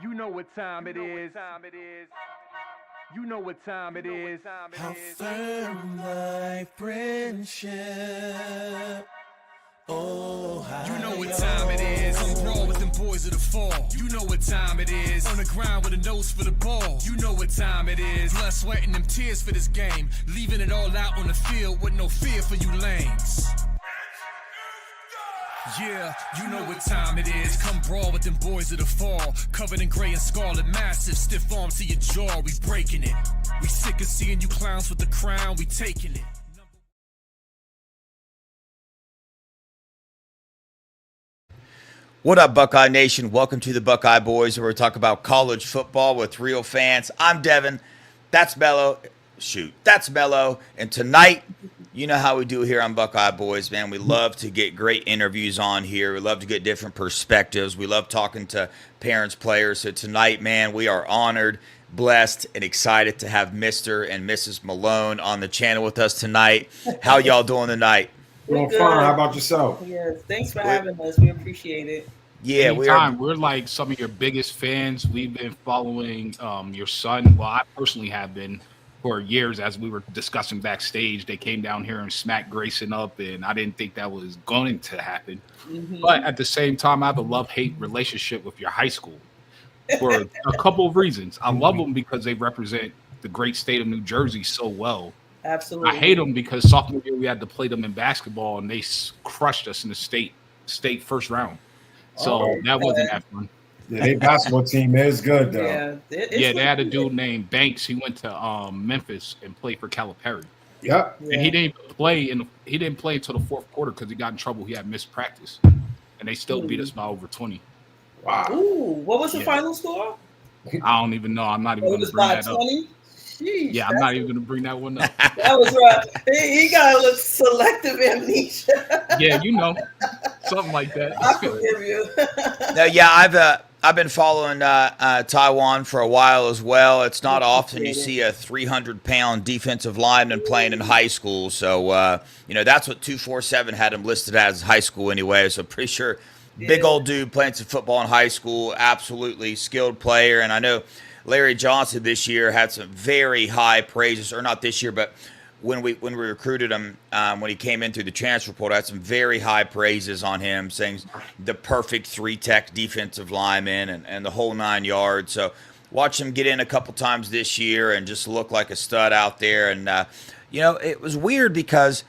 You know what time it is. You know what time it is. How firm thy friendship. Oh, how you know what time it is. Come brawl with them boys of the fall. You know what time it is. On the ground with a nose for the ball. You know what time it is. Blood, sweat, and them tears for this game. Leaving it all out on the field with no fear for you lames. Yeah, you know what time it is. Come brawl with them boys of the fall. Covered in gray and scarlet, massive, stiff arms to your jaw. We breaking it. We sick of seeing you clowns with the crown. We taking it. What up, Buckeye Nation? Welcome to the Buckeye Boys, where we talk about college football with real fans. I'm Devin. That's Mello. That's Mello. And tonight, you know how we do here on Buckeye Boys, man. We love to get great interviews on here. We love to get different perspectives. We love talking to parents, players. So tonight, man, we are honored, blessed, and excited to have Mr. and Mrs. Malone on the channel with us tonight. How y'all doing tonight? Doing fine. How about yourself? Yes, thanks for having us. We appreciate it. Yeah, we're like some of your biggest fans. We've been following your son. Well, I personally have been for years. As we were discussing backstage, they came down here and smacked Grayson up, and I didn't think that was going to happen. Mm-hmm. But at the same time, I have a love-hate relationship with your high school for a couple of reasons. I love them because they represent the great state of New Jersey so well. Absolutely. I hate them because sophomore year we had to play them in basketball, and they crushed us in the state first round. So that wasn't that fun. Yeah, their basketball team is good though. Yeah, they had a dude named Banks. He went to Memphis and played for Calipari. Yep. And he didn't play until the fourth quarter because he got in trouble. He had missed practice, and they still beat us by over 20. Wow. Ooh, what was the final score? I don't even know. I'm not even going to bring that 20? Up. Jeez, yeah, I'm not even going to bring that one up. That was rough. He got a little selective amnesia. Yeah, something like that. I forgive you. No, yeah, I've been following Taiwan for a while as well. It's not often you see a 300-pound defensive lineman playing in high school. So, that's what 247 had him listed as high school anyway. So pretty sure big old dude playing some football in high school, absolutely skilled player. And I know Larry Johnson this year had some very high praises, or not this year, but when we recruited him, when he came in through the transfer portal, I had some very high praises on him, saying the perfect 3-tech defensive lineman and the whole 9 yards. So watch him get in a couple times this year and just look like a stud out there. And, it was weird because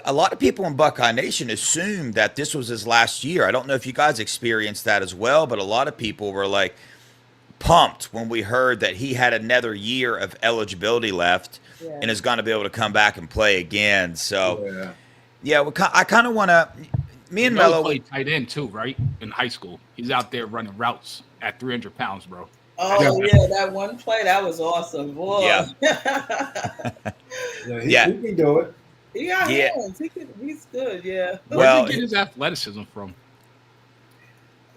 a lot of people in Buckeye Nation assumed that this was his last year. I don't know if you guys experienced that as well, but a lot of people were like pumped when we heard that he had another year of eligibility left and is going to be able to come back and play again. So, I kind of want to. Me and Mello played tight end too, right? In high school, he's out there running routes at 300 pounds, bro. Oh yeah, that one play that was awesome, boy. Yeah, he can do it. He got hands. He's good. Yeah. Where did he get his athleticism from?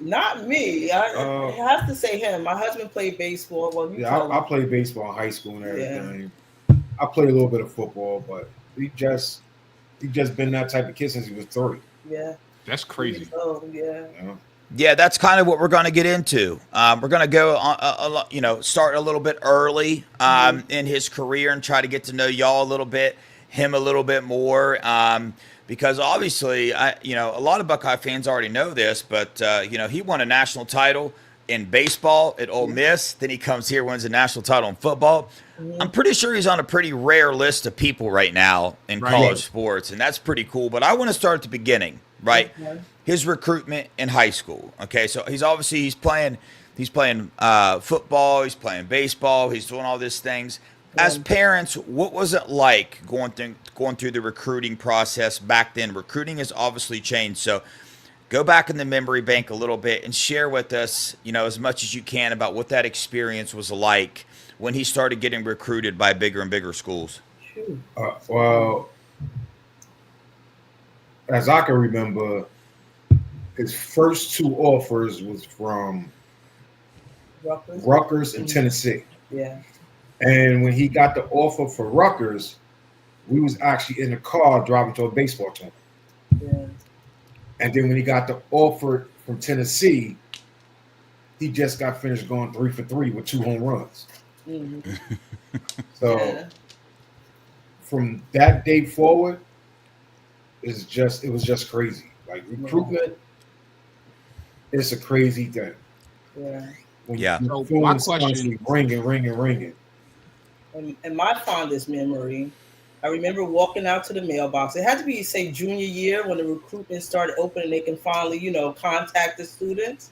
Not me. I have to say him. My husband played baseball. Well, I played baseball in high school and everything. I played a little bit of football, but he just been that type of kid since he was 3. Yeah. That's crazy. Oh, yeah, that's kind of what we're going to get into. We're going to go, start a little bit early in his career and try to get to know y'all a little bit, him a little bit more. Because obviously, a lot of Buckeye fans already know this, but, he won a national title in baseball at Ole Miss. Then he comes here, wins a national title in football. I'm pretty sure he's on a pretty rare list of people right now in college sports, and that's pretty cool. But I want to start at the beginning, right? Okay. His recruitment in high school. Okay, so he's playing football, he's playing baseball, he's doing all these things. As parents, what was it like going through the recruiting process back then? Recruiting has obviously changed, so go back in the memory bank a little bit and share with us, as much as you can about what that experience was like when he started getting recruited by bigger and bigger schools. Well, as I can remember, his first 2 offers was from Rutgers and Tennessee. Yeah. And when he got the offer for Rutgers, we was actually in the car driving to a baseball tournament. Yeah. And then when he got the offer from Tennessee, he just got finished going 3 for 3 with 2 home runs. Mhm. So Yeah. from that day forward, it was just crazy. Like recruitment, it's a crazy thing. Yeah. When Yeah. your So phone my is question- constantly ringing. And my fondest memory, I remember walking out to the mailbox. It had to be, say, junior year when the recruitment started opening. They can finally, contact the students.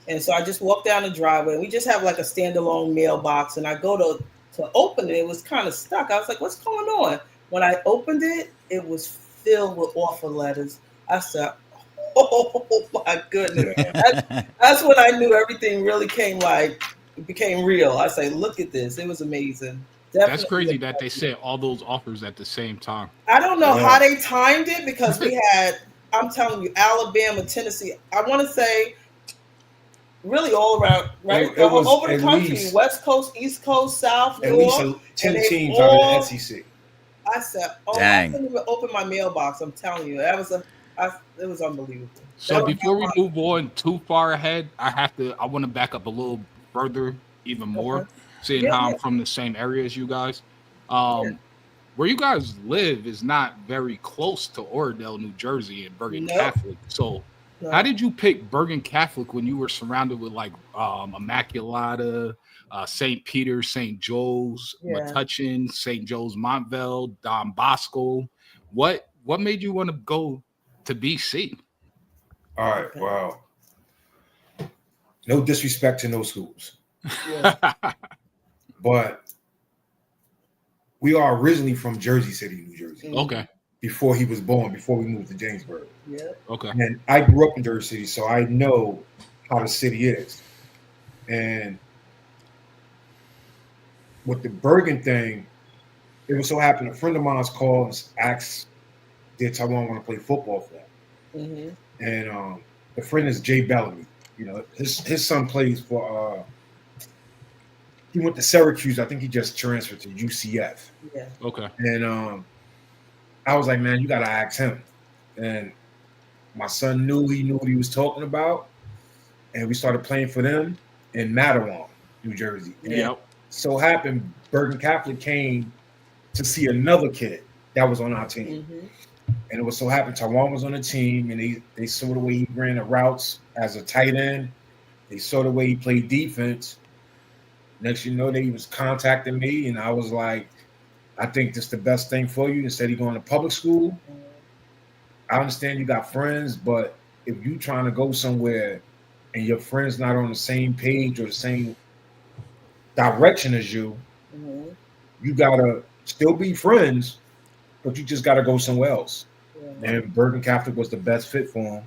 And so I just walked down the driveway. We just have like a standalone mailbox, and I go to open it. It was kind of stuck. I was like, "What's going on?" When I opened it, it was filled with offer letters. I said, "Oh my goodness!" That's when I knew everything really became real. I say, "Look at this! It was amazing." That's Definitely crazy that they sent all those offers at the same time. I don't know Yeah. how they timed it because we had, I'm telling you, Alabama, Tennessee. I want to say really all around, right? It was All over the at country, least- West Coast, East Coast, South, At least North. 10 and they teams out of all- the SEC. I said, Dang. I couldn't even open my mailbox. I'm telling you, it was unbelievable. So That was before we my- move on too far ahead, I want to back up a little further, even more, Okay. seeing Yeah, how yeah. I'm from the same area as you guys. Where you guys live is not very close to Oradell, New Jersey, and Bergen Nope. Catholic. So No. how did you pick Bergen Catholic when you were surrounded with like Immaculata, St. Peter's, St. Joe's, Yeah. Metuchen, St. Joe's Montville, Don Bosco? What made you want to go to BC? All right, wow. No disrespect to no schools, Yeah. but we are originally from Jersey City, New Jersey. Okay. Before he was born, before we moved to Jamesburg. Yeah. Okay. And I grew up in Jersey City, so I know how the city is. And with the Bergen thing, it was so happened a friend of mine's called and asked, did Taiwan want to play football for them? Mm-hmm. And the friend is Jay Bellamy. His son plays for he went to Syracuse. I think he just transferred to UCF. Yeah. Okay. And I was like, man, you gotta ask him. And my son knew what he was talking about. And we started playing for them in Mattawan, New Jersey. And Yep. so happened Bergen Catholic came to see another kid that was on our team. Mm-hmm. And it was so happened Taiwan was on the team, and they saw the way he ran the routes as a tight end. They saw the way he played defense. Next you know, they was contacting me, and I was like, I think this is the best thing for you. Instead of going to public school, I understand you got friends, but if you trying to go somewhere and your friends not on the same page or the same direction as you, Mm-hmm. you gotta still be friends, but you just gotta go somewhere else. Yeah. And Bergen Catholic was the best fit for him.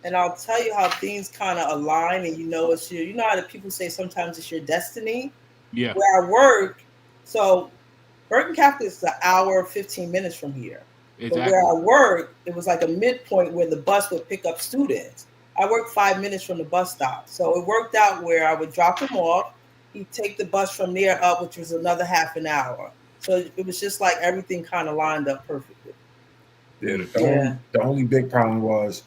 And I'll tell you how things kind of align, and it's how the people say sometimes it's your destiny. Yeah. Where I work, so Bergen Catholic is an hour, 15 minutes from here. Exactly. But where I work, it was like a midpoint where the bus would pick up students. I worked 5 minutes from the bus stop. So it worked out where I would drop him off. He'd take the bus from there up, which was another half an hour. So it was just like everything kind of lined up perfectly. Yeah, the only big problem was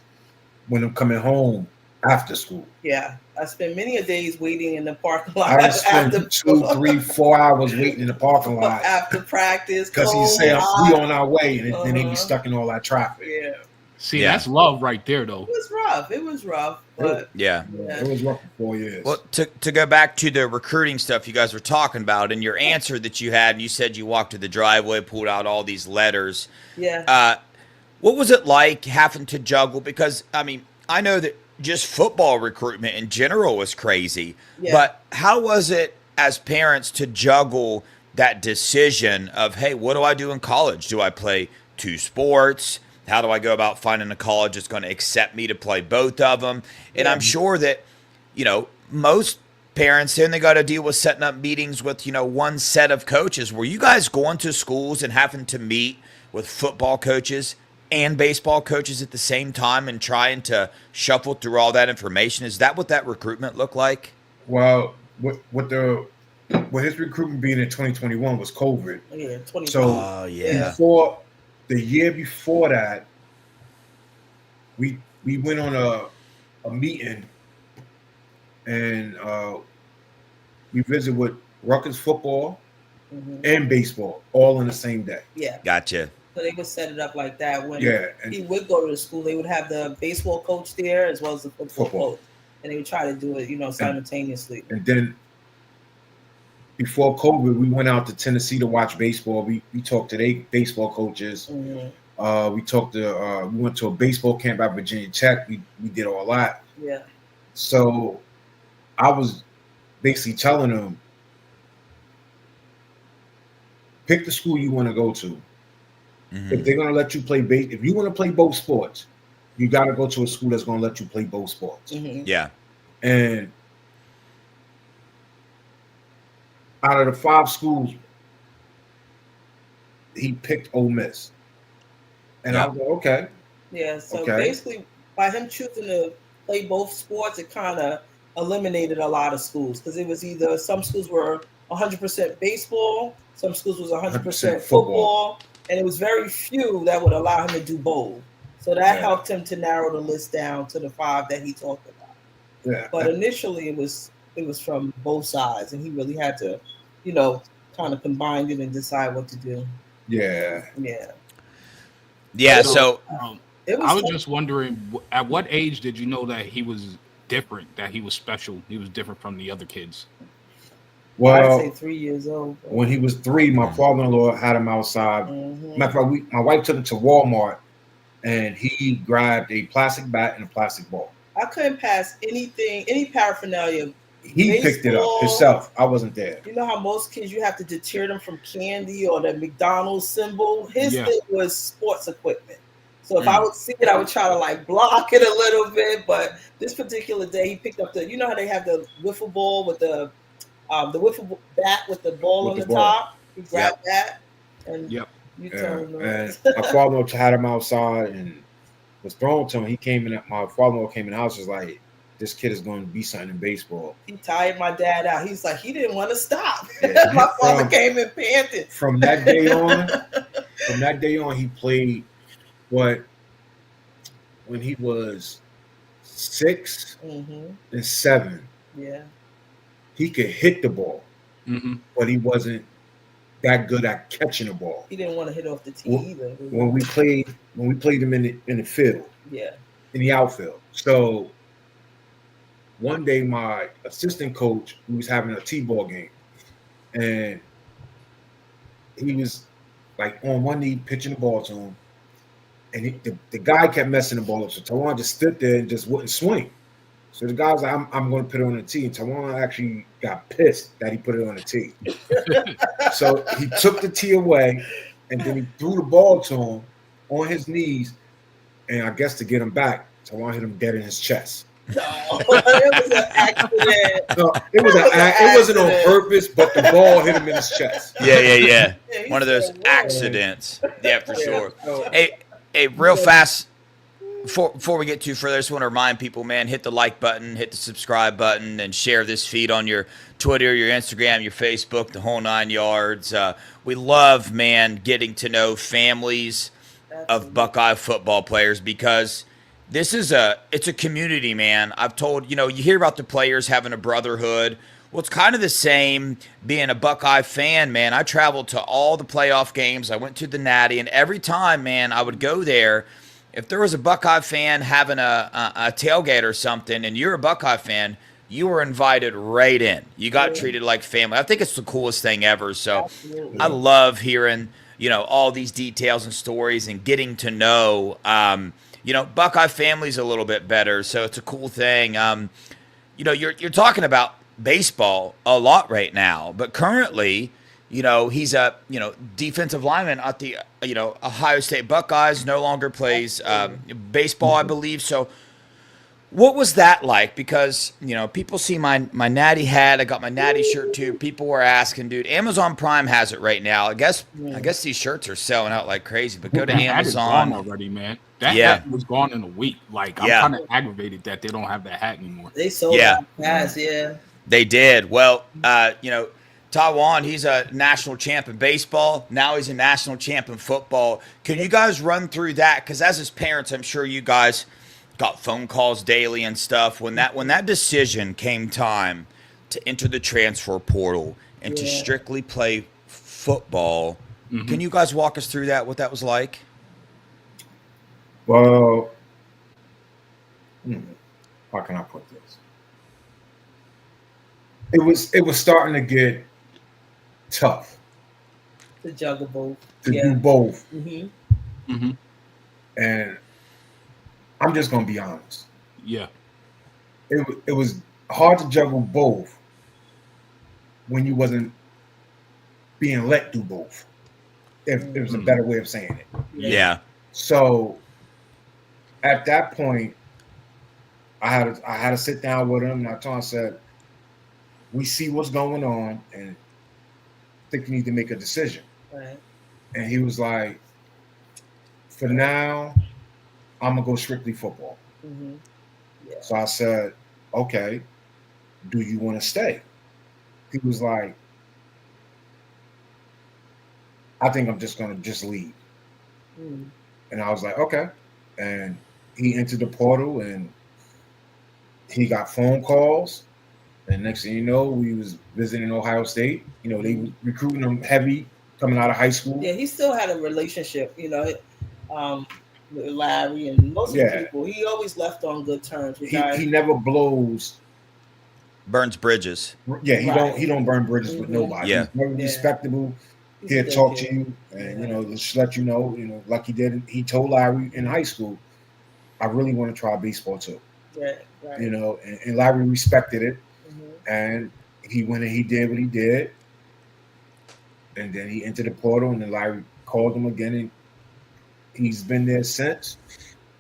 when I'm coming home after school. Yeah, I spent many a days waiting in the parking lot. I would spend 2, 3, 4 hours waiting in the parking lot after practice. because he say we on our way, and then they be stuck in all that traffic. Yeah, See, that's love right there, though. it was rough, but Yeah. It was rough for 4 years. Well, to go back to the recruiting stuff you guys were talking about, and your answer that you had, and you said you walked to the driveway, pulled out all these letters. yeah. What was it like having to juggle? Because, I mean, I know that just football recruitment in general was crazy. Yeah. But how was it as parents to juggle that decision of, hey, what do I do in college? Do I play 2 sports? How do I go about finding a college that's going to accept me to play both of them? And I'm sure that, most parents, then they got to deal with setting up meetings with, one set of coaches. Were you guys going to schools and having to meet with football coaches and baseball coaches at the same time and trying to shuffle through all that information? Is that what that recruitment looked like? Well, with his recruitment being in 2021 was COVID. Yeah, 20. So yeah. before the year before that, we went on a meeting and we visit with Rutgers football and baseball all in the same day. Yeah. Gotcha. So they would set it up like that. When And he would go to the school, they would have the baseball coach there as well as the football coach. And they would try to do it, simultaneously. And then before COVID, we went out to Tennessee to watch baseball. We talked to their baseball coaches. We went to a baseball camp at Virginia Tech. We did all that. Yeah. So I was basically telling them, pick the school you want to go to. If they're going to let you play if you want to play both sports, you got to go to a school that's going to let you play both sports. Yeah. And out of the 5 schools, he picked Ole Miss. And I was like, okay. Yeah, so basically by him choosing to play both sports, it kind of eliminated a lot of schools because it was either some schools were 100% baseball, some schools was 100% football, and it was very few that would allow him to do both. So that helped him to narrow the list down to the 5 that he talked about. Yeah. But initially it was from both sides, and he really had to, kind of combine it and decide what to do. Yeah. Yeah. Yeah. So I was just wondering, at what age did you know that he was different, that he was special, he was different from the other kids? Well, I'd say 3 years old. When he was 3, my father-in-law had him outside. Matter of fact, my wife took him to Walmart, and he grabbed a plastic bat and a plastic ball. I couldn't pass any paraphernalia. He picked it up himself. I wasn't there. You know how most kids, you have to deter them from candy or the McDonald's symbol? His thing was sports equipment. So if I would see it, I would try to block it a little bit. But this particular day, he picked up how they have the wiffle ball with the wiffle bat with the ball on the top. He grabbed that, and you turned him. And my father-in-law had him outside and was thrown to him. He came in. My father-in-law came in the house, was like, "This kid is going to be something in baseball." He tired my dad out. He's like, he didn't want to stop. My father came and panted. From that day on, he played when he was 6 and 7. Yeah. He could hit the ball, but he wasn't that good at catching the ball. He didn't want to hit off the tee either. When we played him in the field, in the outfield. So one day, my assistant coach, we was having a t-ball game, and he was on one knee pitching the ball to him, and the guy kept messing the ball up. So Tawan just stood there and just wouldn't swing. So the guy was like, I'm going to put it on the tee. And Tawan actually got pissed that he put it on the tee. So he took the tee away, and then he threw the ball to him on his knees. And I guess to get him back, Tawan hit him dead in his chest. No, it was an accident. No, it wasn't on purpose, but the ball hit him in his chest. Yeah. One of those accidents. Yeah, for sure. Hey, real fast. Before we get too further, I just want to remind people, man, hit the like button, hit the subscribe button, and share this feed on your Twitter, your Instagram, your Facebook, the whole 9 yards. We love, man, getting to know families of Buckeye football players because it's a community, man. I've told, you hear about the players having a brotherhood. Well, it's kind of the same being a Buckeye fan, man. I traveled to all the playoff games. I went to the Natty, and every time, man, I would go there. If there was a Buckeye fan having a tailgate or something, and you're a Buckeye fan, you were invited right in. You got treated like family. I think it's the coolest thing ever. So I love hearing, all these details and stories and getting to know, Buckeye families a little bit better. So it's a cool thing. You're talking about baseball a lot right now, but currently, he's a, defensive lineman at the, Ohio State Buckeyes, no longer plays baseball, I believe. So what was that like? Because, people see my Natty hat. I got my Natty shirt too. People were asking, dude, Amazon Prime has it right now. I guess these shirts are selling out like crazy, but go to Amazon. Hat is gone already, man. That hat was gone in a week. Like, I'm kind of aggravated that they don't have that hat anymore. They sold it fast, They did. Well, Tawan, he's a national champ in baseball. Now he's a national champ in football. Can you guys run through that? Because as his parents, I'm sure you guys got phone calls daily and stuff. When that decision came time to enter the transfer portal and to strictly play football, can you guys walk us through that? What that was like? Well, how can I put this? It was starting to get tough to juggle both. to do both, Mm-hmm. and I'm just gonna be honest. Yeah. It was hard to juggle both when you wasn't being let do both. If it was a better way of saying it. Yeah. So at that point, I had to sit down with him, and I told him, I said, we see what's going on, and I think we need to make a decision. Right. And he was like, for now, I'm gonna go strictly football. Mm-hmm. Yeah. So I said, okay, do you want to stay? He was like, I think I'm just gonna leave. Mm. And I was like, okay. And he entered the portal, and he got phone calls. And next thing you know, we was visiting Ohio State. You know, they were recruiting him heavy coming out of high school. Yeah, he still had a relationship, with Larry and most of the people. He always left on good terms. He never blows. Burns bridges. Yeah, he don't burn bridges with nobody. Yeah. He's very respectable. He'll talk to you, and just let you know, like he did. He told Larry in high school, I really want to try baseball too. Right. And Larry respected it, and he went and he did what he did, and then he entered the portal, and then Larry called him again, and he's been there since.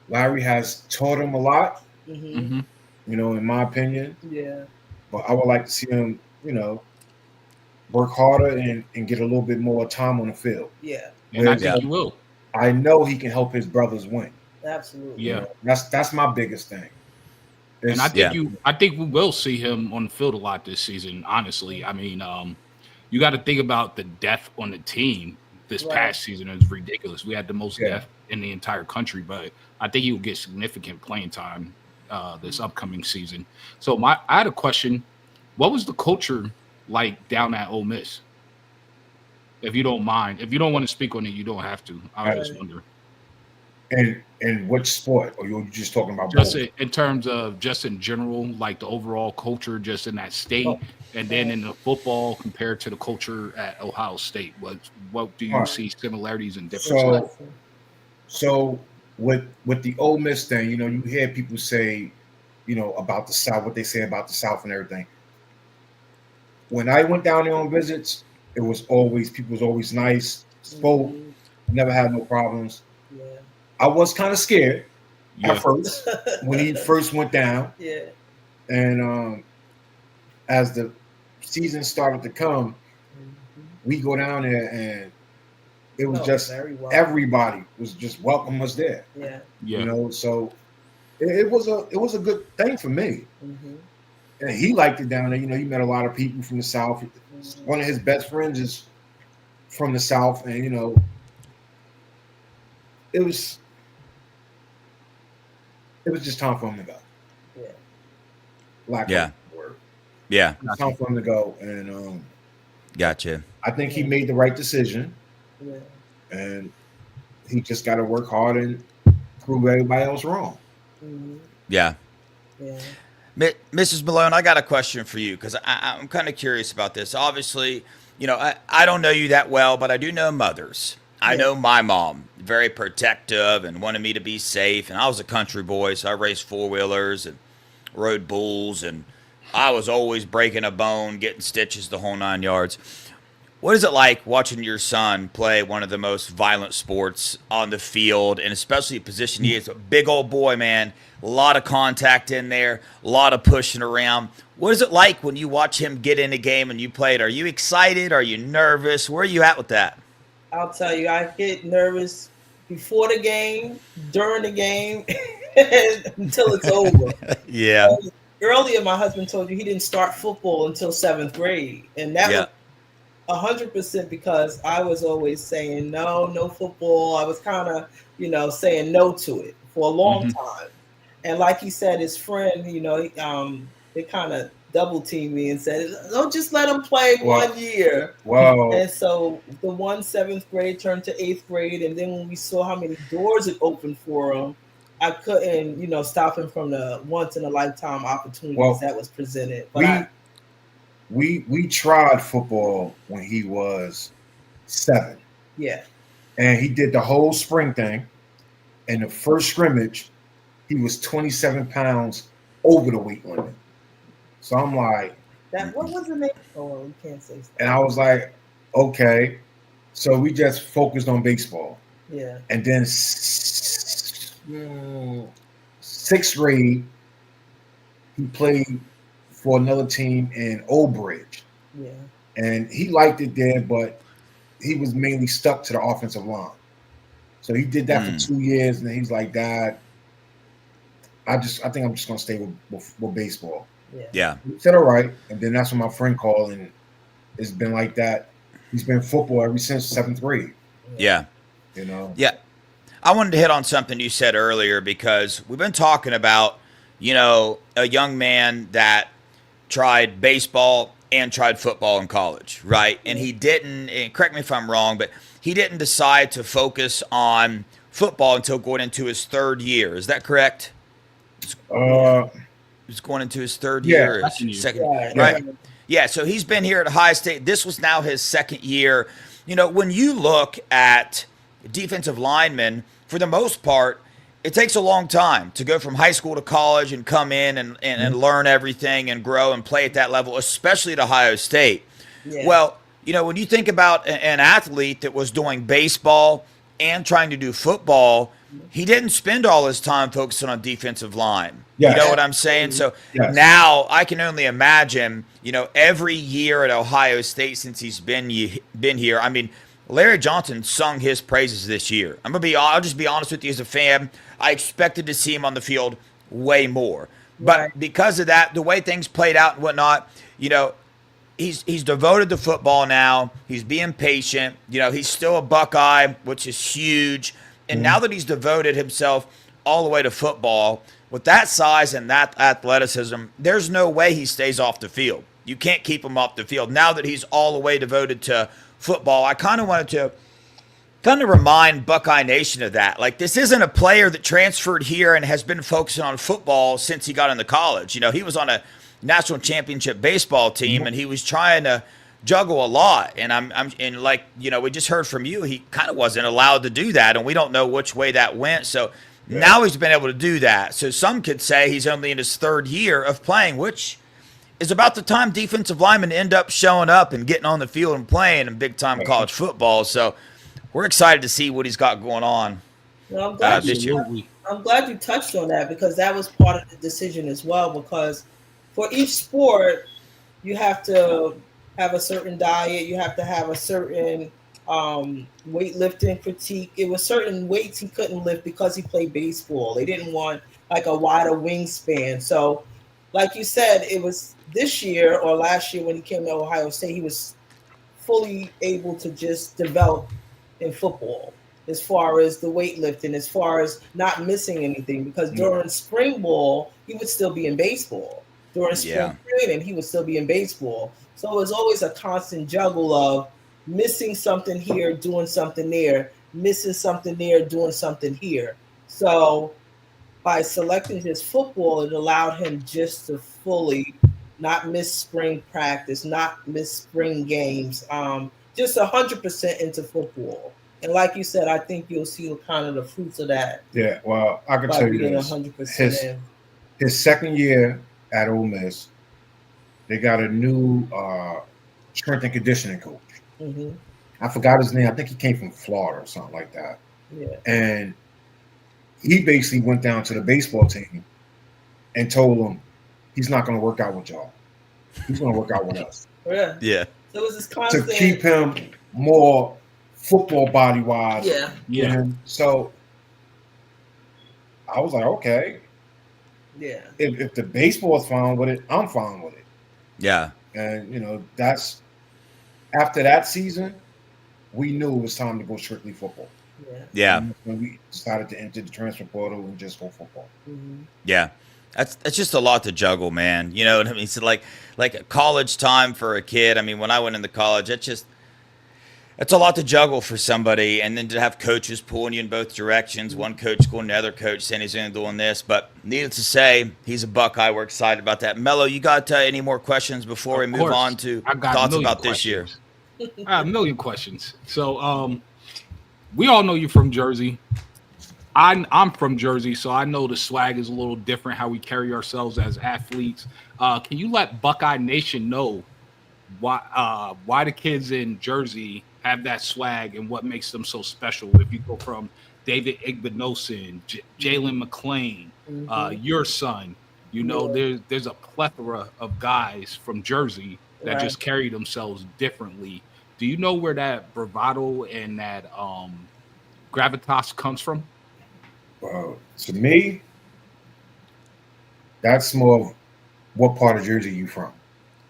Larry has taught him a lot, in my opinion. Yeah. But I would like to see him, work harder and get a little bit more time on the field. Yeah. And I think he will. I know he can help his brothers win. Absolutely. Yeah. That's my biggest thing. And I think we will see him on the field a lot this season, honestly. I mean, you got to think about the depth on the team this past season. It was ridiculous. We had the most depth in the entire country, but I think he will get significant playing time this upcoming season. So I had a question. What was the culture like down at Ole Miss? If you don't mind. If you don't want to speak on it, you don't have to. I was just wondering. And which sport? Or you're just talking about just both? in terms of just in general, like the overall culture just in that state, and then in the football compared to the culture at Ohio State. What do you see similarities and differences? So with the Ole Miss thing, you hear people say, about the South, what they say about the South and everything. When I went down there on visits, people was always nice, spoke, never had no problems. Yeah. I was kind of scared at first when he first went down. Yeah. And as the season started to come, we go down there, and it was just everybody was just welcoming us there. Yeah. So it was a good thing for me. And he liked it down there. He met a lot of people from the South. One of his best friends is from the South, and it was just time for him to go. Yeah. Yeah. Time for him to go, and Gotcha. I think he made the right decision. Yeah. And he just got to work hard and prove everybody else wrong. Yeah. Yeah. Mrs. Malone, I got a question for you because I'm kind of curious about this. Obviously, I don't know you that well, but I do know mothers. I know my mom, very protective and wanted me to be safe. And I was a country boy, so I raced four-wheelers and rode bulls. And I was always breaking a bone, getting stitches, the whole 9 yards. What is it like watching your son play one of the most violent sports on the field, and especially a position he is a big old boy, man, a lot of contact in there, a lot of pushing around. What is it like when you watch him get in a game and you play it? Are you excited? Are you nervous? Where are you at with that? I'll tell you, I get nervous before the game, during the game, until it's over. Yeah. Earlier, my husband told you he didn't start football until 7th grade. And that was 100% because I was always saying no football. I was kind of, saying no to it for a long time. And like he said, his friend, you know, they kind of double teamed me and said, "Don't just let him play 1 year." Wow. And so the 7th grade turned to 8th grade, and then when we saw how many doors it opened for him, I couldn't, you know, stop him from the once in a lifetime opportunities that was presented. But we tried football when he was 7. Yeah. And he did the whole spring thing. And the first scrimmage, he was 27 pounds over the weight limit. So I'm like, what was the name? Oh, we can't say stuff. And I was like, okay. So we just focused on baseball. Yeah. And then 6th grade, he played for another team in Old Bridge. Yeah. And he liked it there, but he was mainly stuck to the offensive line. So he did that for 2 years, and then he's like, Dad, I think I'm just gonna stay with baseball. Yeah. He said, all right. And then that's when my friend called, and it's been like that. He's been football ever since 7th grade. Yeah. You know? Yeah. I wanted to hit on something you said earlier, because we've been talking about, you know, a young man that tried baseball and tried football in college, right? And he didn't, and correct me if I'm wrong, but he didn't decide to focus on football until going into his 3rd year. Is that correct? He's going into his 3rd year, his second, right? Yeah, so he's been here at Ohio State. This was now his 2nd year. You know, when you look at defensive linemen, for the most part, it takes a long time to go from high school to college and come in and learn everything and grow and play at that level, especially at Ohio State. Yeah. Well, you know, when you think about an athlete that was doing baseball and trying to do football, he didn't spend all his time focusing on defensive line. Yes. You know what I'm saying? So now I can only imagine, you know, every year at Ohio State since he's been here. I mean, Larry Johnson sung his praises this year. I'll just be honest with you as a fan. I expected to see him on the field way more. But because of that, the way things played out and whatnot, you know, he's devoted to football now. He's being patient. You know, he's still a Buckeye, which is huge. And now that he's devoted himself all the way to football, with that size and that athleticism, there's no way he stays off the field. You can't keep him off the field. Now that he's all the way devoted to football, I kind of wanted to remind Buckeye Nation of that. Like, this isn't a player that transferred here and has been focusing on football since he got into college. You know, he was on a national championship baseball team, and he was trying to juggle a lot. And and like, you know, we just heard from you, he kind of wasn't allowed to do that, and we don't know which way that went. So now he's been able to do that. So some could say he's only in his 3rd year of playing, which is about the time defensive linemen end up showing up and getting on the field and playing in big-time college football. So we're excited to see what he's got going on this year. I'm glad you touched on that, because that was part of the decision as well, because for each sport, you have to have a certain diet. You have to have a certain weightlifting critique. It was certain weights he couldn't lift because he played baseball. They didn't want like a wider wingspan. So like you said, it was this year or last year when he came to Ohio State, he was fully able to just develop in football as far as the weightlifting, as far as not missing anything, because during spring ball, he would still be in baseball. During spring training, he would still be in baseball. So it was always a constant juggle of missing something here, doing something there, missing something there, doing something here. So by selecting his football, it allowed him just to fully not miss spring practice, not miss spring games, just 100% into football. And like you said, I think you'll see kind of the fruits of that. Yeah, well, I can tell you this. 100% his 2nd year at Ole Miss, they got a new strength and conditioning coach. Mm-hmm. I forgot his name. I think he came from Florida or something like that. Yeah. And he basically went down to the baseball team and told them he's not going to work out with y'all. He's going to work out with us. Yeah. Yeah. So it was this constant to keep him more football body wise. Yeah. Yeah. So I was like, okay. Yeah. If the baseball is fine with it, I'm fine with it. Yeah. And, you know, that's after that season, we knew it was time to go strictly football. Yeah. And when we decided to enter the transfer portal and just go football. Yeah. That's just a lot to juggle, man. You know what I mean? So like a college time for a kid. I mean, when I went into college, it's a lot to juggle for somebody, and then to have coaches pulling you in both directions. One coach going to the other coach saying he's doing this. But needless to say, he's a Buckeye. We're excited about that. Mello, you got any more questions before we move on to thoughts about this year? I have a million questions. So we all know you're from Jersey. I'm from Jersey, so I know the swag is a little different, how we carry ourselves as athletes. Can you let Buckeye Nation know why the kids in Jersey have that swag and what makes them so special? If you go from David Igbinosin, Jalen McClain, your son, there's a plethora of guys from Jersey that just carry themselves differently. Do you know where that bravado and that gravitas comes from? To me, that's more of what part of Jersey you from.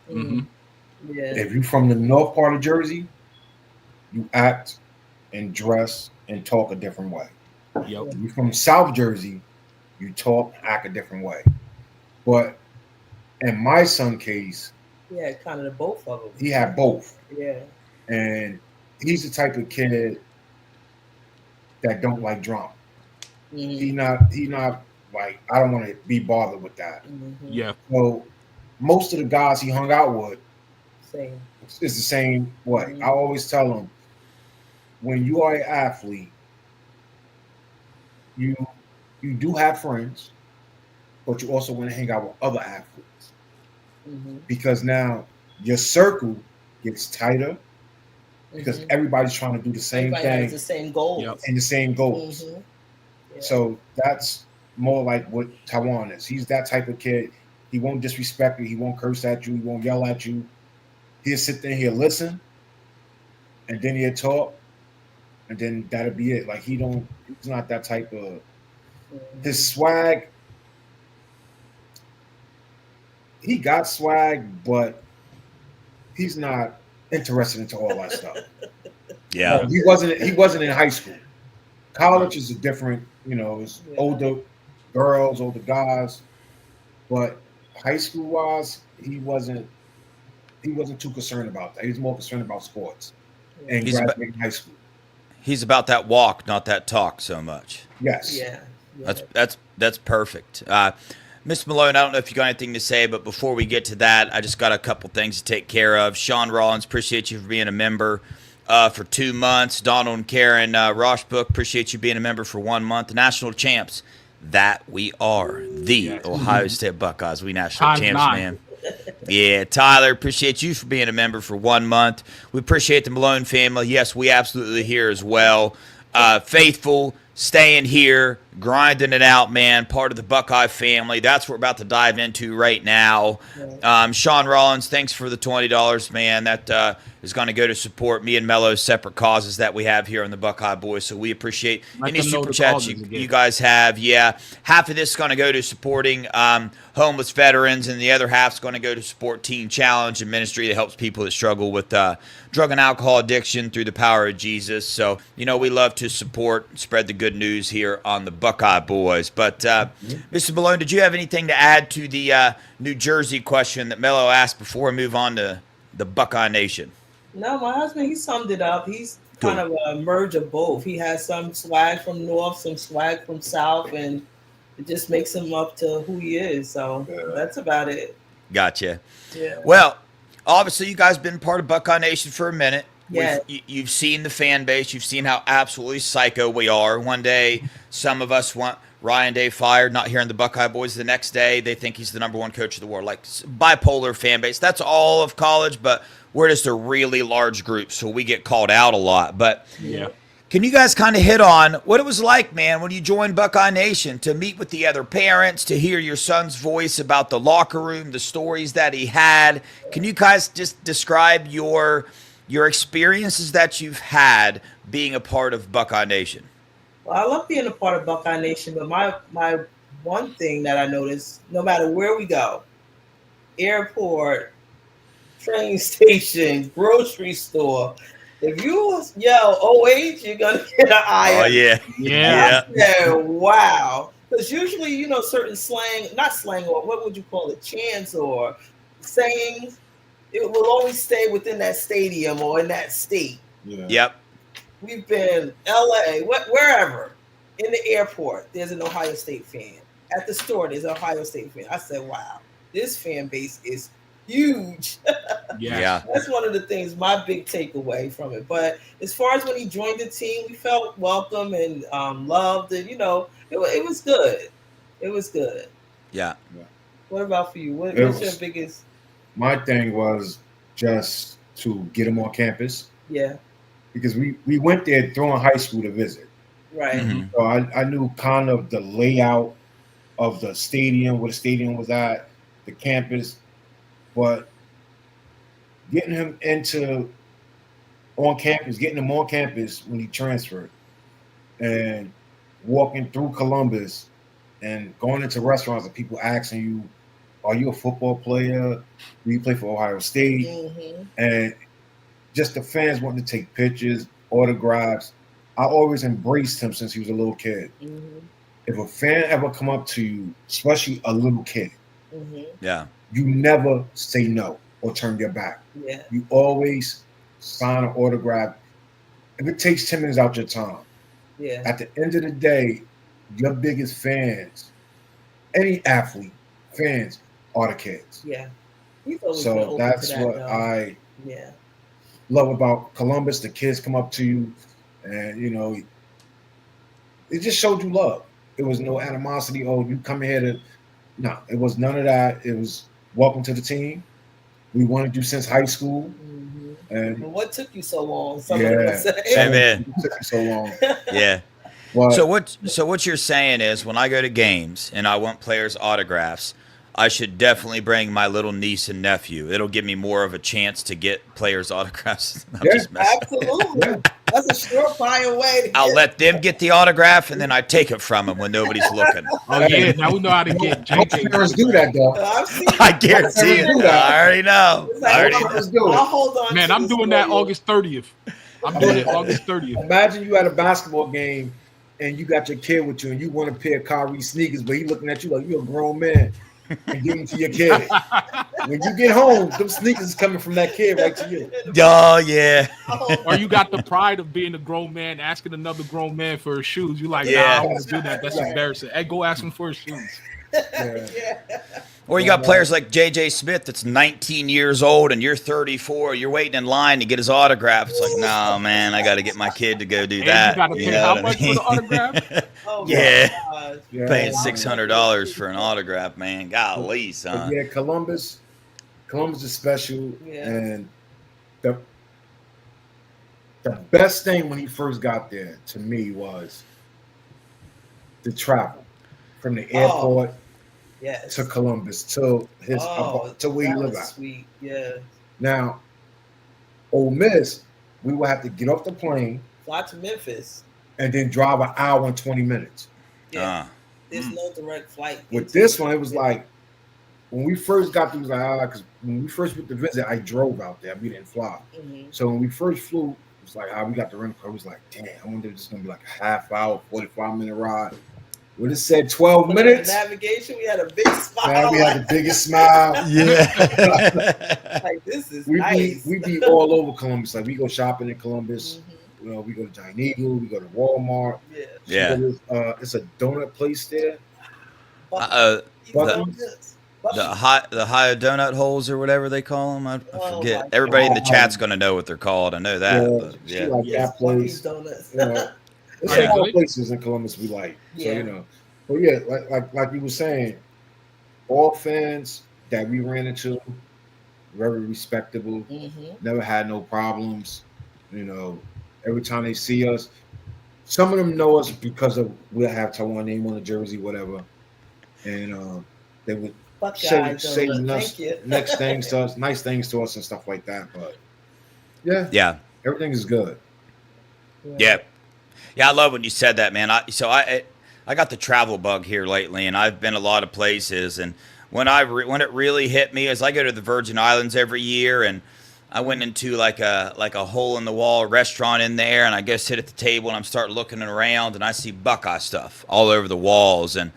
Yeah. If you're from the north part of Jersey, you act and dress and talk a different way. Yep. If you're from South Jersey, you talk, act a different way. But in my son's case, kind of the both of them. he had both. Yeah. And he's the type of kid that don't like drama. He not like, I don't want to be bothered with that. Yeah. So most of the guys he hung out with Same. is the same way. I always tell them, when you are an athlete, you do have friends, but you also want to hang out with other athletes. Because now your circle gets tighter because everybody's trying to do the same thing. Has the same goals. And the same goals. So that's more like what Taiwan is. He's that type of kid. He won't disrespect you. He won't curse at you. He won't yell at you. He'll sit there, he'll listen, and then he'll talk, and then that'll be it. Like, he's not that type of, his swag, he got swag, but he's not interested into all that stuff. Yeah. He wasn't in high school. College is a different, it's older girls, older guys, but high school wise, he wasn't too concerned about that. He was more concerned about sports and graduating high school. He's about that walk, not that talk so much. Yes. Yeah. That's perfect. Miss Malone, I don't know if you got anything to say, but before we get to that, I just got a couple things to take care of. Sean Rollins, appreciate you for being a member for 2 months. Donald and Karen Roshbook, appreciate you being a member for 1 month. National champs, that we are. The Ohio State Buckeyes. We national champs, man. Yeah, Tyler, appreciate you for being a member for 1 month. We appreciate the Malone family. Yes, we absolutely here as well. Faithful, staying here, grinding it out, man. Part of the Buckeye family. That's what we're about to dive into right now. Sean Rollins, thanks for the $20, man. That is going to go to support me and Mello's separate causes that we have here on the Buckeye Boys. So we appreciate any super chats you guys have. Yeah, half of this is going to go to supporting homeless veterans, and the other half is going to go to support Teen Challenge, a ministry that helps people that struggle with drug and alcohol addiction through the power of Jesus. So, we love to support, spread the good news here on the Buckeye Boys. But, Mr. Malone, did you have anything to add to the New Jersey question that Mello asked before we move on to the Buckeye Nation? No, my husband, he summed it up. He's kind of a merge of both. He has some swag from North, some swag from South, and it just makes him up to who he is. So that's about it. Gotcha. Yeah. Well, obviously, you guys have been part of Buckeye Nation for a minute. Yeah. You've seen the fan base. You've seen how absolutely psycho we are. One day, some of us want Ryan Day fired, not hearing the Buckeye Boys. The next day, they think he's the number one coach of the world. Like, bipolar fan base. That's all of college, but we're just a really large group, so we get called out a lot. But can you guys kind of hit on what it was like, man, when you joined Buckeye Nation, to meet with the other parents, to hear your son's voice about the locker room, the stories that he had? Can you guys just describe your experiences that you've had being a part of Buckeye Nation? Well, I love being a part of Buckeye Nation, but my one thing that I noticed, no matter where we go, airport, train station, grocery store, If you yell OH, you're gonna get an eye. Oh yeah. Yeah. Yeah, wow. Because usually, certain slang, not slang, or what would you call it, chants or sayings, it will always stay within that stadium or in that state. Yeah. Yep. We've been LA, wherever, in the airport, there's an Ohio State fan. At the store, there's an Ohio State fan. I said, wow, this fan base is huge. Yeah. That's one of the things, my big takeaway from it. But as far as when he joined the team, we felt welcome and loved, and it was good. It was good. Yeah. What about for you? What's your biggest? My thing was just to get him on campus. Yeah. Because we went there during high school to visit. Right. Mhm. So I knew kind of the layout of the stadium, where the stadium was at, the campus, but getting him on campus when he transferred, and walking through Columbus and going into restaurants and people asking you, are you a football player? Do you play for Ohio State? Mm-hmm. And just the fans wanting to take pictures, autographs. I always embraced him since he was a little kid. Mm-hmm. If a fan ever come up to you, especially a little kid, Mm-hmm. Yeah. you never say no or turn your back. Yeah. You always sign an autograph. If it takes 10 minutes out your time, Yeah. at the end of the day, your biggest fans, any athlete, fans are the kids. Yeah. He's always been So open that's to that, what though. I Yeah. love about Columbus. The kids come up to you and, it just showed you love. It was no animosity. Oh, you come here to... No, it was none of that. It was welcome to the team. We wanted you since high school. Mm-hmm. And But what took you so long? Some of them yeah, say. Amen. it took you so long. Yeah. But So what you're saying is, when I go to games and I want players' autographs, I should definitely bring my little niece and nephew. It'll give me more of a chance to get players' autographs. I'm Yeah. just messing. Absolutely. That's a surefire way to I'll get let them get the autograph, and then I take it from them when nobody's looking. Oh yeah, now we know how to get most JJ. parents do that, though. I've seen I guarantee it. I already know. It's I like, already I'll, know. Parents do it. I'll hold on. Man, to I'm this doing for that you. August 30th. I'm doing it August 30th. Imagine you at a basketball game and you got your kid with you and you want a pair of Kyrie sneakers, but he looking at you like you're a grown man and give them to your kid. When you get home, them sneakers is coming from that kid right to you. Oh yeah. Or you got the pride of being a grown man, asking another grown man for his shoes. You like, Yeah. nah, I don't want to do that. That's embarrassing. Hey, go ask him for his shoes. Yeah. Yeah. Or you got players like J.J. Smith that's 19 years old and you're 34. You're waiting in line to get his autograph. It's like, no, man, I got to get my kid to go do And that. you got to pay know how what I much for mean? the autograph? Oh, Yeah. my gosh. Yeah. Paying $600 for an autograph, man. Golly, But son. yeah, Columbus is special, Yeah. and the best thing when he first got there to me was the travel from the airport Yes. to Columbus to his to where he that lived was at. sweet. Yeah. Now, Ole Miss, we would have to get off the plane Fly to Memphis. and then drive an hour and 20 minutes. Yeah. Uh, There's no direct flight. With into this it. one, it was like when we first got there, it was like, because when we first went to visit, I drove out there. We didn't fly. Mhm. So when we first flew, it was like, we got the rental car. It was like, damn, I wonder if it's going to be like a half hour, 45-minute ride. When it said 12 But in minutes, the navigation, we had a big smile. man, we had the biggest smile. yeah. Like, this is We nice. be all over Columbus. Like, we go shopping in Columbus. Mhm. We go to Giant Eagle. We go to Walmart. Yeah. Yeah. It's a donut place there. The high donut holes or whatever they call them. I Oh, forget. my Everybody in the God. chat's going to know what they're called. I know that. Yeah, But she yeah. like Yes, that place. Donuts. You know, there's Are they a lot of good? places in Columbus we like. So Yeah. but yeah, like you were saying, all fans that we ran into, very respectable. Mhm. Never had no problems. Every time they see us, some of them know us because we'll have Taiwan name on the jersey, whatever, and they would Fuck say guys, donut. Thank you. nice things to us, and stuff like that. But yeah, everything is good. Yeah. Yeah, I love when you said that, man. I got the travel bug here lately, and I've been a lot of places. And when it really hit me is I go to the Virgin Islands every year, and I went into like a hole in the wall restaurant in there, and I go sit at the table and I'm start looking around, and I see Buckeye stuff all over the walls, and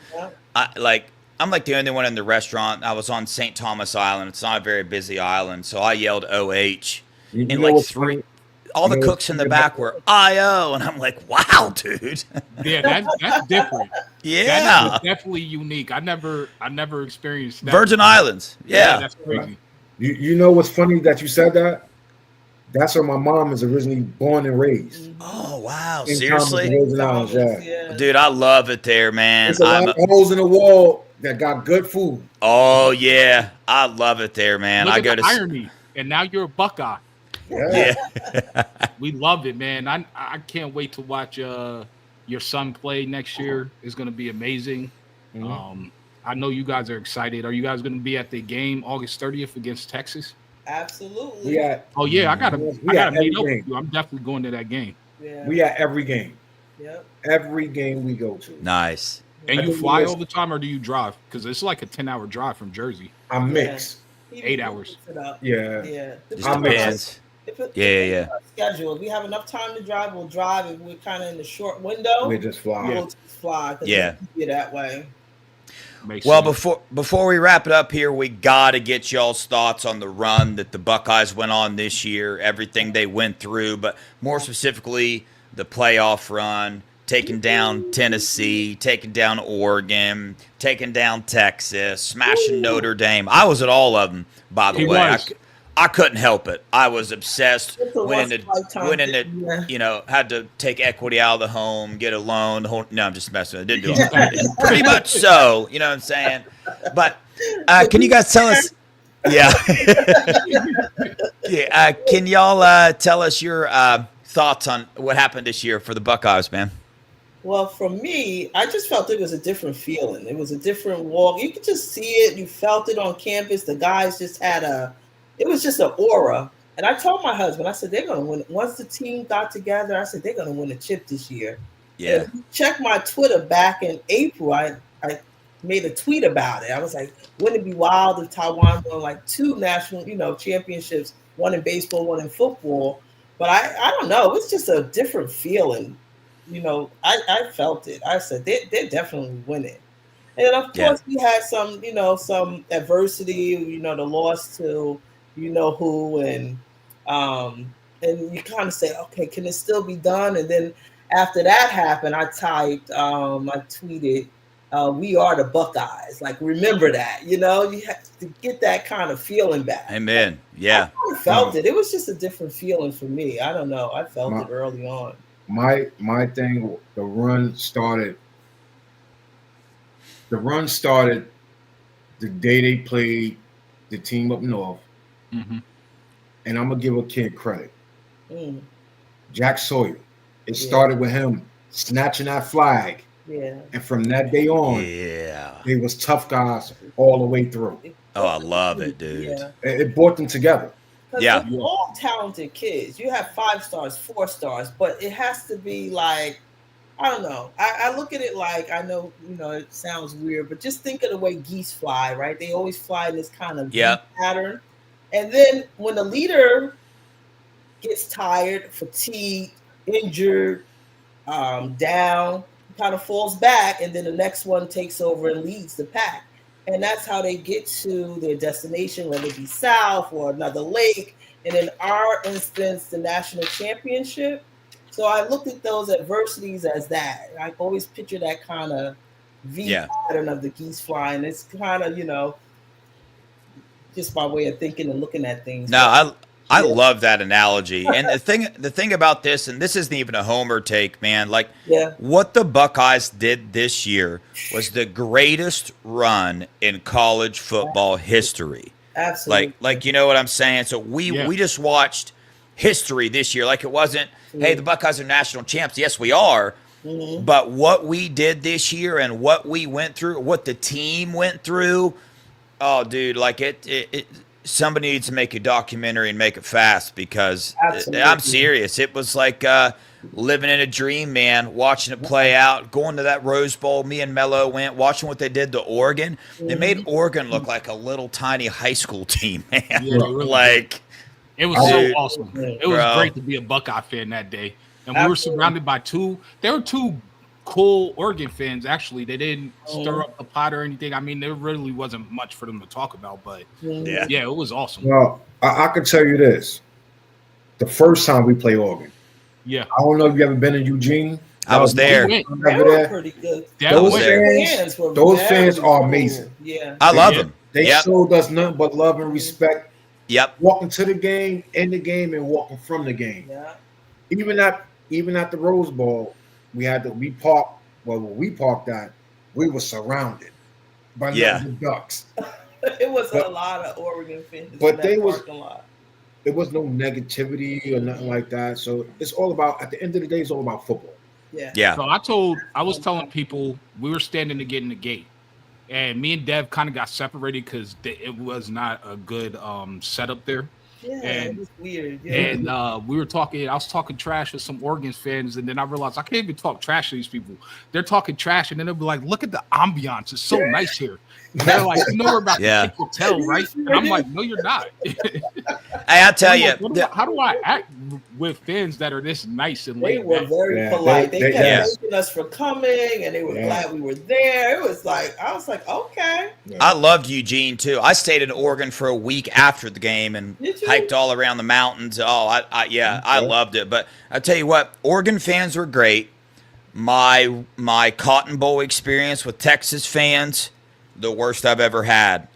I'm like the only one in the restaurant. I was on St. Thomas Island. It's not a very busy island, so I yelled OH, and like three. All the cooks in the back were IO, and I'm like, wow, dude. Yeah, that's different. Yeah, that's definitely unique. I never experienced that. Virgin Islands. Yeah, that's crazy. You know what's funny that you said that? That's where my mom is originally born and raised. Oh wow, In seriously, Virgin Islands, yeah. Dude, I love it there, man. There's a lot of holes in the wall that got good food. Oh yeah, I love it there, man. Look I at go the to irony, and now you're a Buckeye. Yeah. We love it, man. I can't wait to watch your son play next year. It's going to be amazing. I know you guys are excited. Are you guys going to be at the game August 30th against Texas? Absolutely. I gotta meet up with you. I'm definitely going to that game. Yeah. We at every game. Yep. Every game we go to. nice. And you fly all the time, or do you drive? Because it's like a 10-hour drive from Jersey. I mix. 8 hours. Yeah. Yeah. Just depends. Yeah. Schedule. If we have enough time to drive, we'll drive. If we're kind of in the short window, We just fly. we'll just fly. Yeah. That way. Well, before we wrap it up here, we got to get y'all's thoughts on the run that the Buckeyes went on this year, everything they went through, but more specifically, the playoff run, taking down Tennessee, taking down Oregon, taking down Texas, smashing Notre Dame. I was at all of them, by the way. I couldn't help it. I was obsessed. Went into had to take equity out of the home, get a loan. No, I'm just messing with it. Didn't do all that. Pretty much so. You know what I'm saying? But can you guys tell us? Yeah. Yeah. Can y'all tell us your thoughts on what happened this year for the Buckeyes, man? Well, for me, I just felt it was a different feeling. It was a different walk. You could just see it. You felt it on campus. The guys just had it was just an aura. And I told my husband, I said, they're going to win. Once the team got together, I said, they're going to win a chip this year. Yeah. Check my Twitter back in April. I made a tweet about it. I was like, wouldn't it be wild if Taiwan won like 2 national, championships, one in baseball, one in football? But I don't know. It was just a different feeling. I felt it. I said, they're definitely winning. And of course, we had some, some adversity, the loss to, who, and you kind of say, okay, can it still be done? And then after that happened, I tweeted, we are the Buckeyes. Like, remember that, you have to get that kind of feeling back. Amen. Yeah. I felt it. It was just a different feeling for me. I don't know. I felt it early on. My thing, the run started the day they played the team up north. Mm-hmm. And I'm going to give a kid credit. Jack Sawyer. It started with him snatching that flag. Yeah. And from that day on, they was tough guys all the way through. Oh, I love it, dude. Yeah. It brought them together. Yeah. They're all talented kids. You have 5 stars, 4 stars, but it has to be like, I don't know. I look at it like, I know, it sounds weird, but just think of the way geese fly, right? They always fly in this kind of pattern. And then when the leader gets tired, fatigued, injured, down, kind of falls back, and then the next one takes over and leads the pack. And that's how they get to their destination, whether it be south or another lake. And in our instance, the national championship. So I looked at those adversities as that. I always picture that kind of V pattern of the geese flying. It's kind of, just my way of thinking and looking at things. No, I love that analogy. And the thing about this, and this isn't even a homer take, man, like what the Buckeyes did this year was the greatest run in college football history. Absolutely. Like you know what I'm saying? So we just watched history this year. Like it wasn't, hey, the Buckeyes are national champs. Yes, we are. Mm-hmm. But what we did this year and what we went through, what the team went through, oh, dude, like it somebody needs to make a documentary and make it fast because I'm serious. It was like living in a dream, man, watching it play out, going to that Rose Bowl. Me and Mello went, watching what they did to Oregon. They made Oregon look like a little tiny high school team, man. Yeah, It was so Dude. awesome. It was Bro. great to be a Buckeye fan that day. And we were surrounded by two cool Oregon fans, actually. They didn't stir up the pot or anything. I mean, there really wasn't much for them to talk about, but yeah, it was awesome. Well, I can tell you this. The first time we played Oregon. Yeah. I don't know if you ever been in Eugene. I was there. They were pretty good. Those fans are amazing. Yeah. I love them. They showed us nothing but love and respect. Yep. Walking to the game, in the game, and walking from the game. Yeah. Even at the Rose Bowl, we parked at, we were surrounded by the Ducks. It was a lot of Oregon fans. But there was no negativity or nothing like that. So it's all about, at the end of the day, it's all about football. Yeah. So I was telling people, we were standing to get in the gate, and me and Dev kind of got separated because it was not a good setup there. Yeah, and, it was weird. Yeah. And we were talking. I was talking trash with some Oregon fans, and then I realized I can't even talk trash to these people. They're talking trash, and then they'll be like, "Look at the ambiance; it's so nice here." And they're like, "You know, we're about to take your tail, right?" And I'm like, "No, you're not." I'll tell you. How do I act with fans that are this nice and they laid were back? very polite. They kept thanking us for coming, and they were glad we were there. It was like, I was like, okay. I loved Eugene too. I stayed in Oregon for a week after the game and hiked all around the mountains. Oh, I loved it. But I tell you what, Oregon fans were great. My Cotton Bowl experience with Texas fans, the worst I've ever had.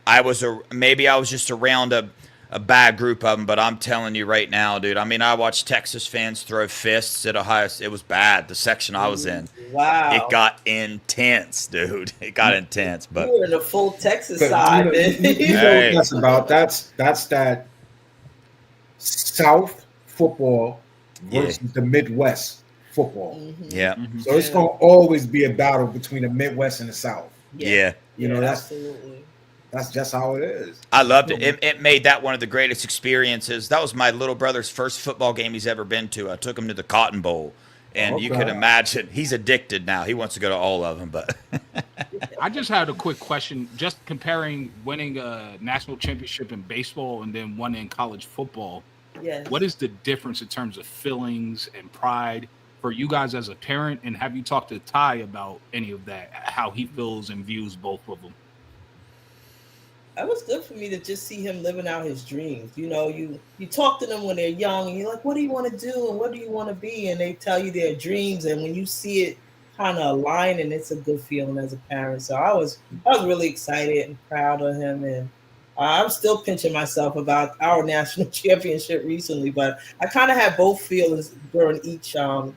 Maybe I was just around a bad group of them, but I'm telling you right now, dude. I mean, I watched Texas fans throw fists at Ohio. It was bad. The section I was in. Wow. It got intense, dude. It got intense. But we were in the full Texas side. You know what that's about? That's that South football versus the Midwest football. Yeah. So it's gonna always be a battle between the Midwest and the South. Yeah. You know, absolutely. That's just how it is. I loved it. It made that one of the greatest experiences. That was my little brother's first football game he's ever been to. I took him to the Cotton Bowl. And you can imagine, he's addicted now. He wants to go to all of them. But I just had a quick question. Just comparing winning a national championship in baseball and then one in college football. Yes. What is the difference in terms of feelings and pride for you guys as a parent? And have you talked to Ty about any of that, how he feels and views both of them? It was good for me to just see him living out his dreams. You know, you talk to them when they're young and you're like, what do you want to do? And what do you want to be? And they tell you their dreams. And when you see it kind of align, and it's a good feeling as a parent. So I was really excited and proud of him. And I'm still pinching myself about our national championship recently, but I kind of had both feelings during each time.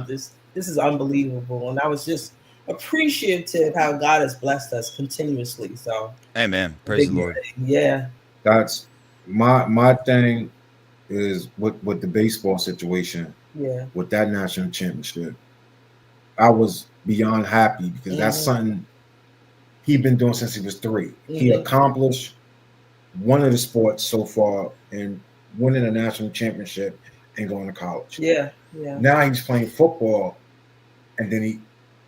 This is unbelievable. And I was just appreciative how God has blessed us continuously. So amen. Praise the Lord. Yeah. That's my thing is with the baseball situation. Yeah. With that national championship, I was beyond happy because that's something he'd been doing since he was 3. He accomplished one of the sports so far and winning a national championship and going to college. Yeah. Now he's playing football, and then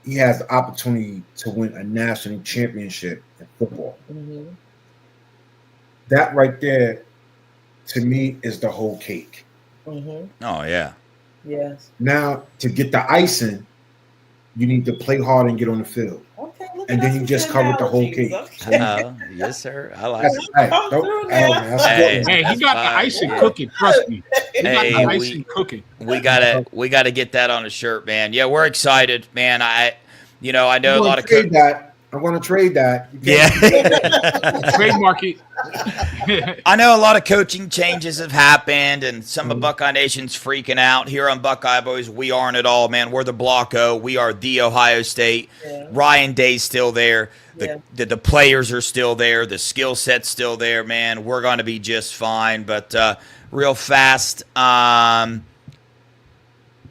he has the opportunity to win a national championship in football. That right there, to me, is the whole cake. Oh, yeah. Yes. Now, to get the icing, you need to play hard and get on the field. Okay, look and at then you just covered the whole cake. Yes, sir. I like it. Hey, he got the icing cooking. Trust me. He got the icing cooking. We gotta get that on a shirt, man. Yeah, we're excited, man. I know a lot of I'm going to trade that. Yeah. Trademark it. I know a lot of coaching changes have happened, and some of Buckeye Nation's freaking out. Here on Buckeye Boys, we aren't at all, man. We're the Block O. We are the Ohio State. Yeah. Ryan Day's still there. The players are still there. The skill set's still there, man. We're going to be just fine. But real fast,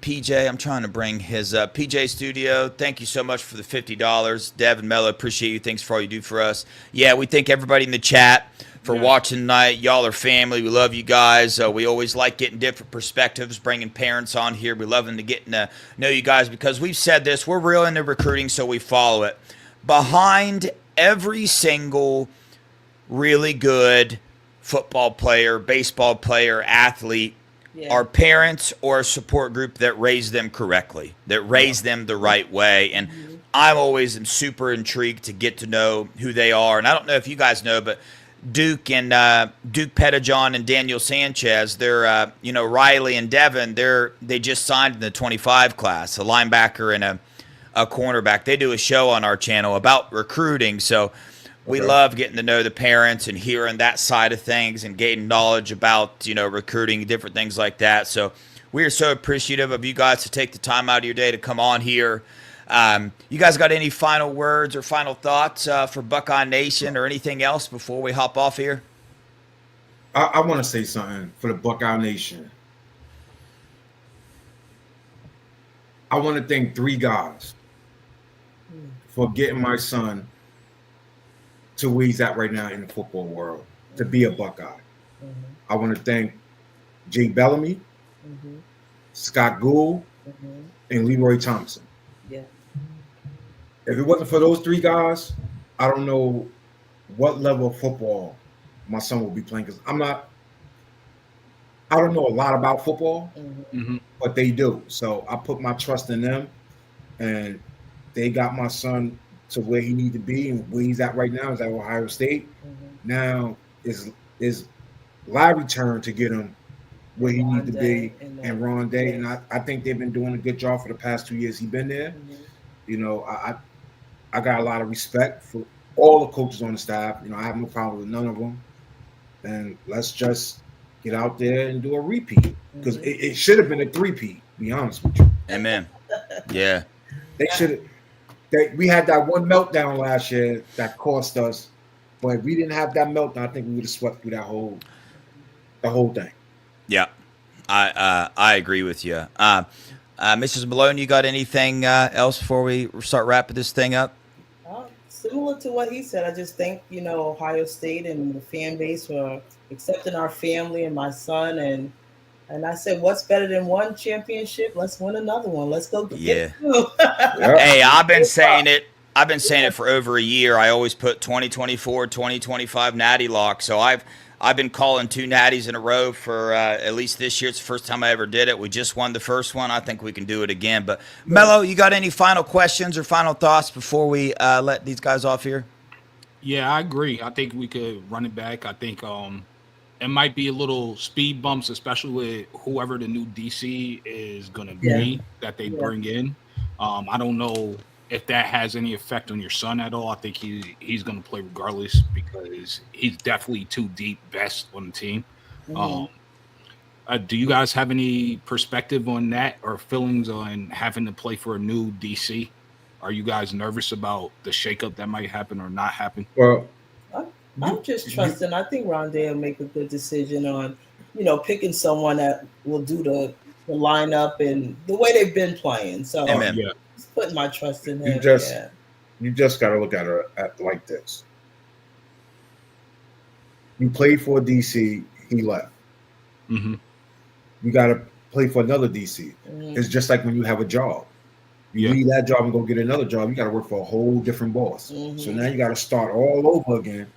PJ, I'm trying to bring his PJ Studio. Thank you so much for the $50. Dev and Mello, appreciate you. Thanks for all you do for us. Yeah, we thank everybody in the chat for watching tonight. Y'all are family. We love you guys. We always like getting different perspectives, bringing parents on here. We love them to get to know you guys because we've said this. We're real into recruiting, so we follow it. Behind every single really good football player, baseball player, athlete, Yeah. are parents or a support group that raise them correctly, that raise them the right way. And I'm always super intrigued to get to know who they are. And I don't know if you guys know, but Duke and Duke Pettijohn and Daniel Sanchez, they're Riley and Devin, they just signed in the 25 class, a linebacker and a cornerback. They do a show on our channel about recruiting, so we love getting to know the parents and hearing that side of things and gaining knowledge about recruiting, different things like that. So we are so appreciative of you guys to take the time out of your day to come on here. You guys got any final words or final thoughts for Buckeye Nation or anything else before we hop off here? I want to say something for the Buckeye Nation. I want to thank 3 guys for getting my son to where he's at right now in the football world, to be a Buckeye. I want to thank Jake Bellamy, Scott Gould, and Leroy Thompson. Yeah. If it wasn't for those 3 guys, I don't know what level of football my son will be playing, because I don't know a lot about football, but they do. So I put my trust in them, and they got my son to where he needs to be, and where he's at right now is at Ohio State. Now is Larry's turn to get him where he needs to be, and Ron Day. And I think they've been doing a good job for the past 2 years he's been there. I got a lot of respect for all the coaches on the staff. I have no problem with none of them. And let's just get out there and do a repeat, because it should have been a 3-peat, to be honest with you. Amen. Yeah. They should have. We had that one meltdown last year that cost us, but if we didn't have that meltdown, I think we would have swept through the whole thing. Yeah, I agree with you. Mrs. Malone, you got anything else before we start wrapping this thing up? Similar to what he said, I just thank Ohio State and the fan base for accepting our family and my son, and I said, what's better than one championship? Let's win another one. Let's go get two. Hey, I've been saying it for over a year. I always put 2024, 2025 natty lock. So I've been calling 2 natties in a row for at least this year. It's the first time I ever did it. We just won the first one. I think we can do it again. But Mello, you got any final questions or final thoughts before we let these guys off here? Yeah, I agree. I think we could run it back. I think it might be a little speed bumps, especially with whoever the new DC is going to be that they bring in. I don't know if that has any effect on your son at all. I think he's going to play regardless, because he's definitely too deep best on the team. Do you guys have any perspective on that or feelings on having to play for a new DC? Are you guys nervous about the shakeup that might happen or not happen? Well, I'm just trusting. I think Rondé will make a good decision on, picking someone that will do the lineup and the way they've been playing. So Amen. just putting my trust in him. You just got to look at her like this. You played for DC, he left. You got to play for another DC. It's just like when you have a job. You leave that job and go get another job, you got to work for a whole different boss. So now you got to start all over again.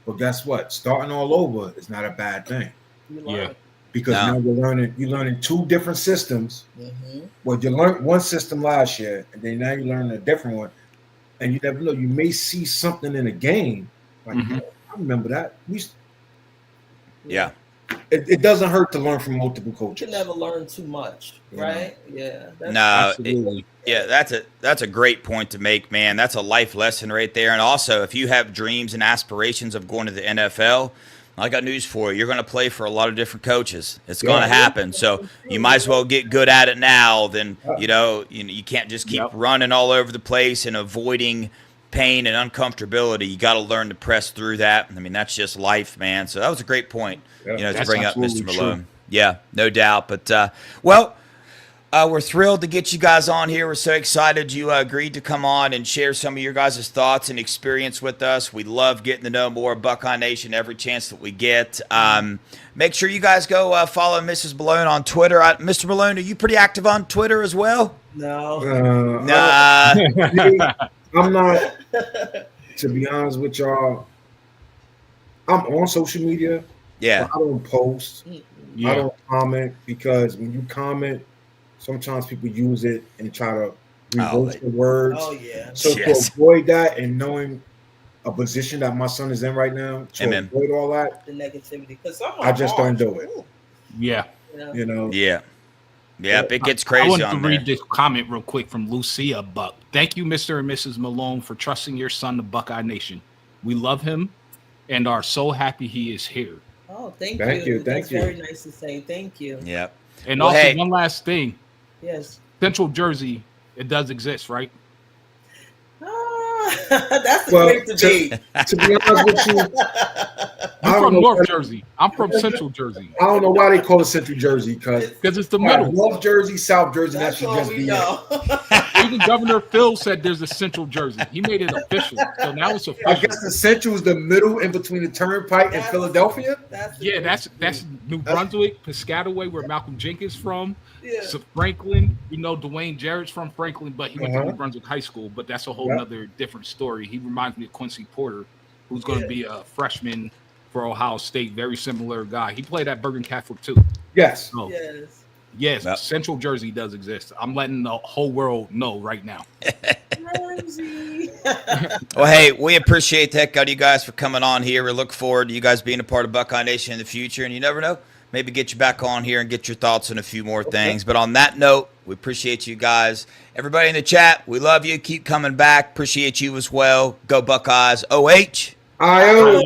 But guess what? Starting all over is not a bad thing. Because now you're learning 2 different systems. Well, you learned one system last year, and then now you learn a different one. And you never know. You may see something in a game. Like, I remember that. It doesn't hurt to learn from multiple coaches. You can never learn too much, right? Yeah. That's a great point to make, man. That's a life lesson right there. And also, if you have dreams and aspirations of going to the NFL, I got news for you. You're going to play for a lot of different coaches. It's going to happen. So you might as well get good at it now. Then you can't just keep running all over the place and avoiding pain and uncomfortability. You got to learn to press through that. I mean, that's just life, man. So that was a great point, to bring up Mr. Malone. True. Yeah, no doubt. But we're thrilled to get you guys on here. We're so excited you agreed to come on and share some of your guys' thoughts and experience with us. We love getting to know more Buckeye Nation every chance that we get. Make sure you guys go follow Mrs. Malone on Twitter. Mr. Malone, are you pretty active on Twitter as well? No. Nah. I'm not, to be honest with y'all. I'm on social media, Yeah. I don't post. I Yeah. don't comment because when you comment, sometimes people use it and try to reverse the words. Oh yeah. So Yes. to avoid that and knowing a position that my son is in right now, to Amen. avoid all that, The negativity, because some I just don't do it. Yeah. You know. Yeah. Yep, it gets I crazy wanted to on there. read this comment real quick from Lucia Buck. Thank you, Mr. and Mrs. Malone, for trusting your son to Buckeye Nation. We love him and are so happy he is here. Oh, thank Thank you. you, thank That's you. very nice to say. Thank you. Yep. And Well, also, hey. one last thing. Yes. Central Jersey, it does exist, right? That's a Well, great debate. To be honest with you, I I'm don't from know North why- Jersey. I'm from Central Jersey I don't know why they call it Central Jersey because because it's the middle. North Jersey, South Jersey, that That's should all just we be it. know. Even Governor Phil said there's a Central Jersey. He made it official. So now it's I official. guess the Central is the middle in between the Turnpike and That's- Philadelphia. That's the Yeah, great that's debate. New Brunswick, Piscataway, where Malcolm Jenkins from. Yeah. So Franklin, Dwayne Jarrett's from Franklin, but he went to Uh-huh. New Brunswick High School. But that's a whole Yep. nother different story. He reminds me of Quincy Porter, who's going to Yeah. be a freshman for Ohio State. Very similar guy. He played at Bergen Catholic too. Yes. So Yes. yes, Yep. Central Jersey does exist. I'm letting the whole world know right now. Jersey. Well, hey, we appreciate the heck out of you guys for coming on here. We look forward to you guys being a part of Buckeye Nation in the future. And you never know, maybe get you back on here and get your thoughts on a few more things. But on that note, we appreciate you guys. Everybody in the chat, we love you. Keep coming back. Appreciate you as well. Go Buckeyes. OH. I Oh.